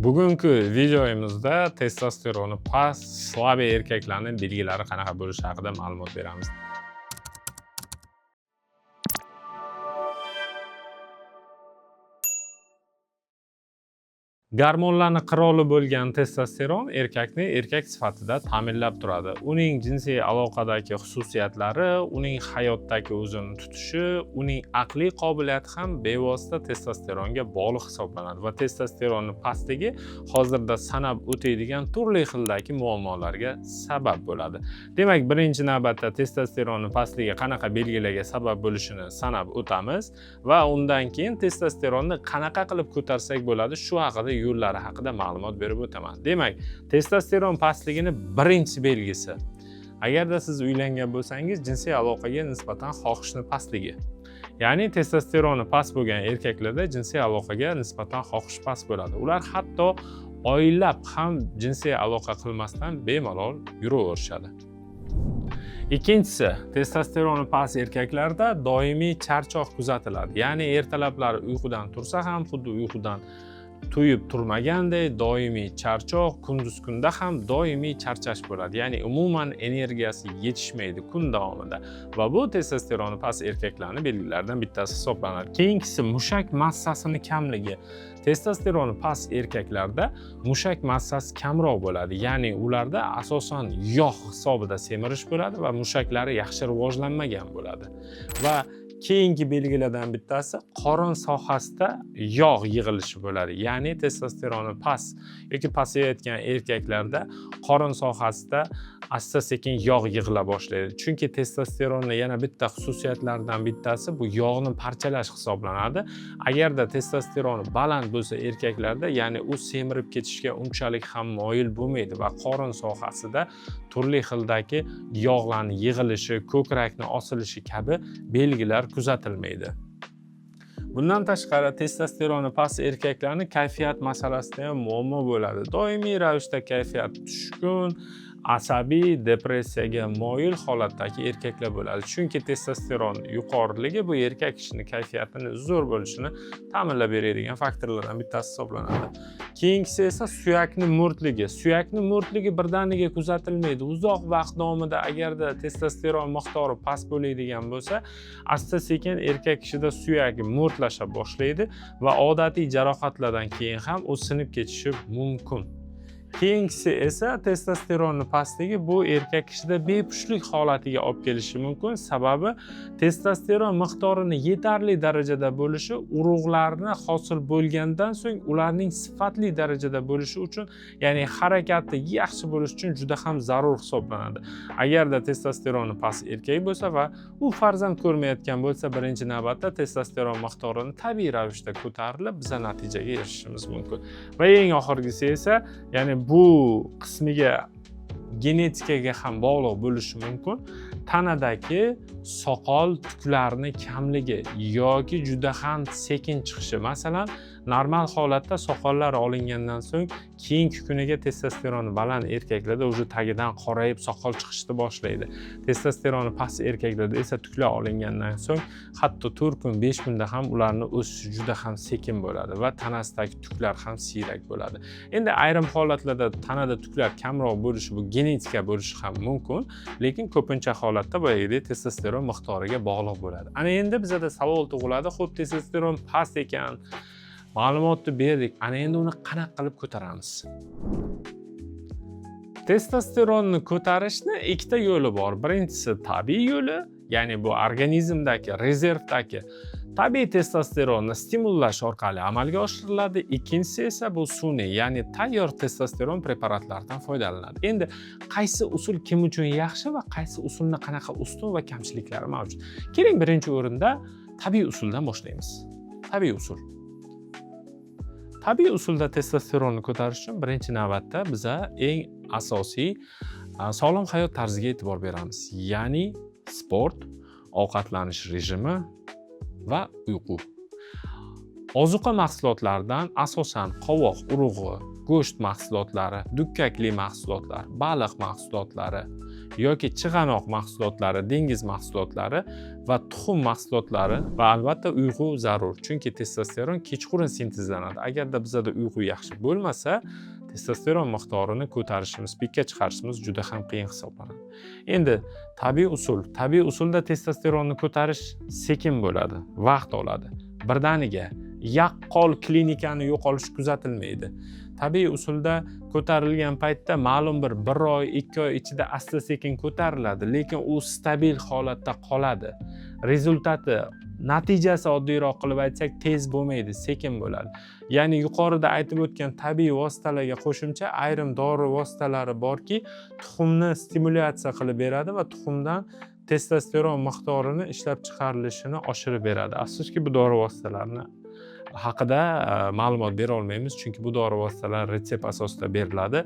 Bugungi videomizda testosteroni past, slab erkaklarning belgilari qanaqa bo'lishi haqida ma'lumot beramiz. Gormonlarning qiroli bo'lgan testosteron erkakni erkak sifatida ta'minlab turadi. Uning jinsiy aloqadagi xususiyatlari, uning hayotdagi o'zini tutishi, uning aqliy qobiliyati ham bevosita testosteronga bog'liq hisoblanadi va testosteronning pastligi hozirda sanab o'taydigan turli xildagi muammolarga sabab bo'ladi. Demak, birinchi navbatda testosteronning pastligi qanaqa belgilarga sabab bo'lishini sanab o'tamiz va undan keyin testosteronni qanaqa qilib ko'tarsak bo'ladi, shu haqida yo'llari haqida ma'lumot berib o'taman. Demak, testosteron pastligining birinchi belgisi. Agarda siz uylangan bo'lsangiz, jinsiy aloqaga nisbatan xohishning pastligi. Ya'ni testosteroni past bo'lgan erkaklarda jinsiy aloqaga nisbatan xohish past bo'ladi. Ular hatto oylab ham jinsiy aloqa qilmasdan bemalol yuraverishadi. Ikkinchisi, testosteroni past erkaklarda doimiy charchoq kuzatiladi. Ya'ni ertalablari uyqudan tursa ham xuddi uyqudan to'yib turmaganday doimiy charchoq, kunduz kunda ham doimiy charchash bo'ladi. Ya'ni umuman energiyasi yetishmaydi kun davomida va bu testosteroni past erkaklarning belgilaridan bittasi hisoblanadi. Keyingisi mushak massasining kamligi. Testosteroni past erkaklarda mushak massasi kamroq bo'ladi. Ya'ni ularda asosan yog' hisobida semirish bo'ladi va mushaklari yaxshi rivojlanmagan bo'ladi. Va keyingi belgilardan bittasi qorin sohasida yog' yig'ilishi bo'ladi. Ya'ni testosteroni past yoki pasayayotgan erkaklarda qorin sohasida asta-sekin yog' yig'ila boshlaydi. Chunki testosteronning yana bitta xususiyatlaridan bittasi bu yog'ni parchalash hisoblanadi. Agarda testosteroni baland bo'lsa erkaklarda, ya'ni u semirib ketishga unchalik ham moyil bo'lmaydi va qorin sohasida turli xildagi yog'larning yig'ilishi, ko'krakning osilishi kabi belgilar kuzatilmaydi. Bundan tashqari testosteroni past erkaklarning kayfiyat masalasida ham muammo bo'ladi. Doimiy ravishda kayfiyat tushkun, asabiy, depressiyaga moyil holatdagi erkaklar bo'ladi. Chunki testosteron yuqoriligi bu erkak kishining kayfiyatini zo'r bo'lishini ta'minlab beradigan faktorlardan bittasi hisoblanadi. Keyingisi esa suyakning mo'rtligi. Suyakning mo'rtligi birdaniga kuzatilmaydi. Uzoq vaqt davomida agarda testosteron miqdori past bo'ladigan bo'lsa, asta-sekin erkak kishida suyak mo'rtlasha boshlaydi va odatiy jarohatlardan keyin ham u sinib ketishi mumkin. Keyingisi esa testosteronning pastligi bu erkak kishida bepushtlik holatiga olib kelishi mumkin. Sababi testosteron miqdorini yetarli darajada bo'lishi urug'larni hosil bo'lgandan so'ng ularning sifatli darajada bo'lishi uchun, ya'ni harakati yaxshi bo'lishi uchun juda ham zarur hisoblanadi. Agarda testosteroni past erkak bo'lsa va u farzand ko'rmayotgan bo'lsa, birinchi navbatda testosteron miqdorini tabiiy ravishda ko'tarilib, biz natijaga erishishimiz mumkin. Va eng oxirgisi esa, ya'ni bu qismiga genetikaga ham bog'liq bo'lishi mumkin. Tanadagi soqol tuklarning kamligi yoki juda ham sekin chiqishi. Masalan, normal holatda soqollar olingandan so'ng keyingi kuniga testosteroni baland erkaklarda o'sha tagidan qorayib soqol chiqishni boshlaydi. Testosteroni past erkaklarda esa tuklar olingandan so'ng hatto 4 kun, 5 kunda ham ularning o'sishi juda ham sekin bo'ladi va tanasidagi tuklar ham siyrak bo'ladi. Endi ayrim holatlarda tanada tuklar kamroq bo'lishi bu genetika bo'lishi ham mumkin, lekin ko'pincha holatda boyagidek testosteron miqdoriga bog'liq bo'ladi. Ana endi bizda savol tug'iladi, xo'p testosteron past ekan, ma'lumotni berdik. Ana endi uni qanaqa qilib ko'taramiz? Testosteronni ko'tarishning ikkita yo'li bor. Birinchisi tabiiy yo'li, ya'ni bu organizmdagi rezervdagi tabiiy testosteronni stimullash orqali amalga oshiriladi. Ikkinchisi esa bu sun'iy, ya'ni tayyor testosteron preparatlaridan foydalanadi. Endi qaysi usul kim uchun yaxshi va qaysi usulning qanaqa ustun va kamchiliklari mavjud? Keling, birinchi o'rinda tabiiy usuldan boshlaymiz. Tabiiy usul. Tabiiy usulda testosteronni ko'tarish uchun birinchi navbatda biza eng asosiy sog'lom hayot tarziga e'tibor beramiz. Ya'ni sport, ovqatlanish rejimi va uyqu. Ozuqa mahsulotlaridan asosan qovoq urug'i, go'sht mahsulotlari, dukkakli mahsulotlar, baliq mahsulotlari yoki chig'anoq mahsulotlari, dengiz mahsulotlari va tuxum mahsulotlari va albatta uyqu zarur. Chunki testosteron kechqurun sintezlanadi. Agarda bizda uyqu yaxshi bo'lmasa, testosteron miqdorini ko'tarishimiz, pikka chiqarishimiz juda ham qiyin hisoblanadi. Endi tabiiy usulda testosteronni ko'tarish sekin bo'ladi, vaqt oladi. Birdaniga yaqqol klinikani yo'qolish kuzatilmaydi. Tabiiy usulda ko'tarilgan paytda ma'lum bir oy, 2 oy ichida asta-sekin ko'tariladi, lekin u stabil holatda qoladi. Rezultati, natijasi oddiyroq qilib aytsak, tez bo'lmaydi, sekin bo'ladi. Ya'ni yuqorida aytib o'tgan tabiiy vositalarga qo'shimcha ayrim dori vositalari borki, tuxumni stimulyatsiya qilib beradi va tuxumdan testosteron miqdorini ishlab chiqarilishini oshirib beradi. Afsuski bu dori vositalarini haqida ma'lumot bera olmaymiz, chunki bu dori vositalari retsept asosida beriladi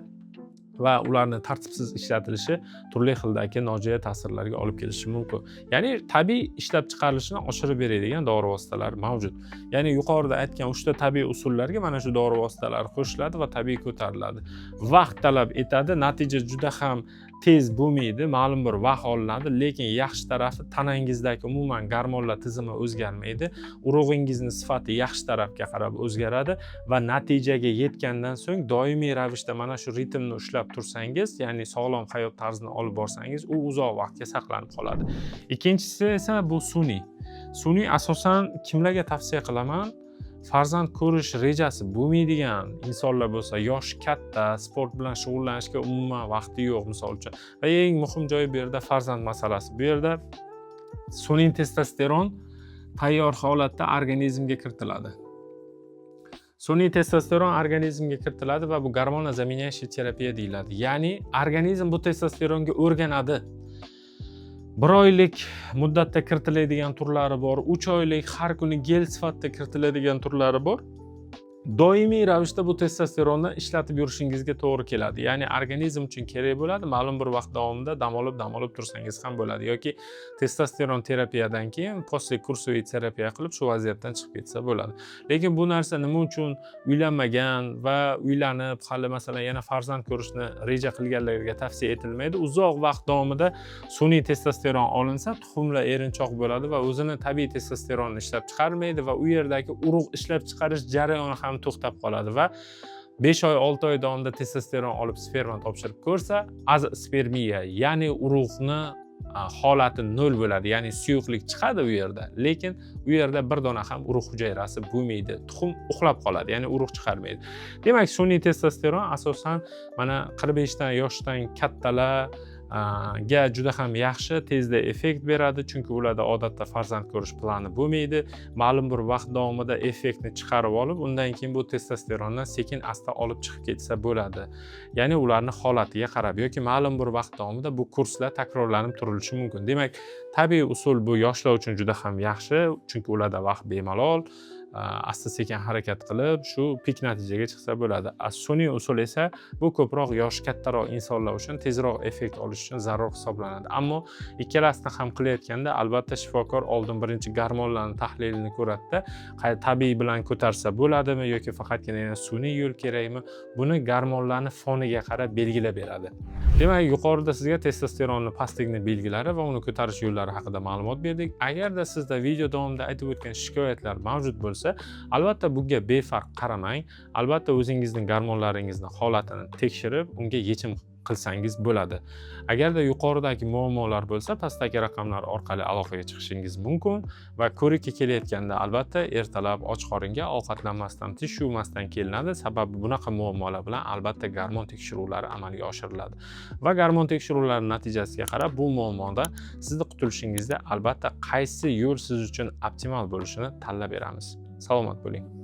va ularni tartibsiz ishlatilishi turli xildagi nojo'ya ta'sirlarga olib kelishi mumkin. Ya'ni tabiiy ishlab chiqarilishini oshirib beradigan dori vositalari mavjud. Ya'ni yuqorida aytgan 3 ta tabiiy usullarga mana shu dori vositalari qo'shiladi va tabiiy ko'tariladi. Vaqt talab etadi, natija juda ham tez bo'lmaydi, ma'lum bir vaqt olinadi, lekin yaxshi tarafi tanangizdagi umuman gormonlar tizimi o'zgarmaydi, urug'ingizni sifati yaxshi tarafga qarab o'zgaradi va natijaga yetgandan so'ng doimiy ravishda mana shu ritmni ushlab tursangiz, ya'ni sog'lom hayot tarzini olib borsangiz, u uzoq vaqtga saqlanib qoladi. Ikkinchisi esa bu sun'iy. Sun'iy asosan kimlarga tavsiya qilaman? Farzand ko'rish rejasi bo'lmaydigan insonlar bo'lsa, yoshi katta, sport bilan shug'ullanishga umuman vaqti yo'q misol uchun. Va eng muhim joyi bu yerda farzand masalasi. Bu yerda sun'iy testosteron tayyor holatda organizmga kiritiladi. Sun'iy testosteron organizmga kiritiladi va bu gormonozamenяющая terapiya deyiladi. Ya'ni organizm bu testosteronga o'rganadi. 1 oylik muddatda kiritiladigan turlari bor, 3 oylik har kuni gel sifatida kiritiladigan turlari bor. Doimiy ravishda bu testosteronni ishlatib yurishingizga to'g'ri keladi. Ya'ni organizm uchun kerak bo'ladi. Ma'lum bir vaqt davomida dam olib tursangiz ham bo'ladi yoki testosteron terapiyadan keyin posle kursoviy terapiya qilib shu vaziyatdan chiqib ketsa bo'ladi. Lekin bu narsa nima uchun uylanmagan va uylanib hali masalan yana farzand ko'rishni reja qilganlarga tavsiya etilmaydi. Uzoq vaqt davomida sun'iy testosteron olinsa, tuxumlar erinchoq bo'ladi va o'zini tabiiy testosteronni ishlab chiqarmaydi va u yerdagi urug' ishlab chiqarish jarayoni ham to'xtab qoladi va 5 oy 6 oy davomida testosteron olib sperma topshirib ko'rsa, azospermiya, ya'ni urug'ni holati 0 bo'ladi, ya'ni suyuqlik chiqadi u yerda, lekin u yerda bir dona ham urug' hujayrasi bo'lmaydi. Tuxum uxlab qoladi, ya'ni urug' chiqarmaydi. Demak, sun'iy testosteron asosan mana 45 yoshdan kattalar ga juda ham yaxshi, tezda effekt beradi, chunki ularda odatda farzand ko'rish plani bo'lmaydi. Ma'lum bir vaqt davomida effektni chiqarib olib, undan keyin bu testosteronni sekin asta olib chiqib ketsa bo'ladi. Ya'ni ularni holatiga qarab yoki ma'lum bir vaqt davomida bu kurslar takrorlanib turilishi mumkin. Demak, tabiiy usul bu yoshlar uchun juda ham yaxshi, chunki ularda vaqt bemalol, asta-sekin harakat qilib shu pik natijaga chiqsa bo'ladi. Sun'iy usul esa bu ko'proq yoshi kattaroq insonlar uchun tezroq effekt olish uchun zarur hisoblanadi. Ammo ikkalasini ham qilayotganda albatta shifokor oldin birinchi gormonlarning tahlilini ko'radi-da, tabiiy bilan ko'tarsa bo'ladimi yoki faqatgina sun'iy yo'l kerakmi? Buni gormonlarning foniga qarab belgilab beradi. Demak, yuqorida sizga testosteronni pastlikni belgilari va uni ko'tarish yo'llari haqida ma'lumot berdik. Agarda sizda video davomida aytib o'tgan shikoyatlar mavjud bo'lsa, albatta bunga befarq qaramang. Albatta o'zingizning gormonlaringizni holatini tekshirib, unga yechim qilsangiz bo'ladi. Agarda yuqoridagi muammolar bo'lsa, pastdagi raqamlar orqali aloqaga chiqishingiz mumkin va ko'rikka kelayotganda albatta ertalab och qoringa ovqatlanmasdan, tish yuvmasdan kelinadi. Sababi bunaqa muammolar bilan albatta gormon tekshiruvlari amalga oshiriladi. Va gormon tekshiruvlari natijasiga qarab bu muammodan sizni qutulishingizda albatta qaysi yo'l siz uchun optimal bo'lishini tanlab beramiz. Salomat bo'ling.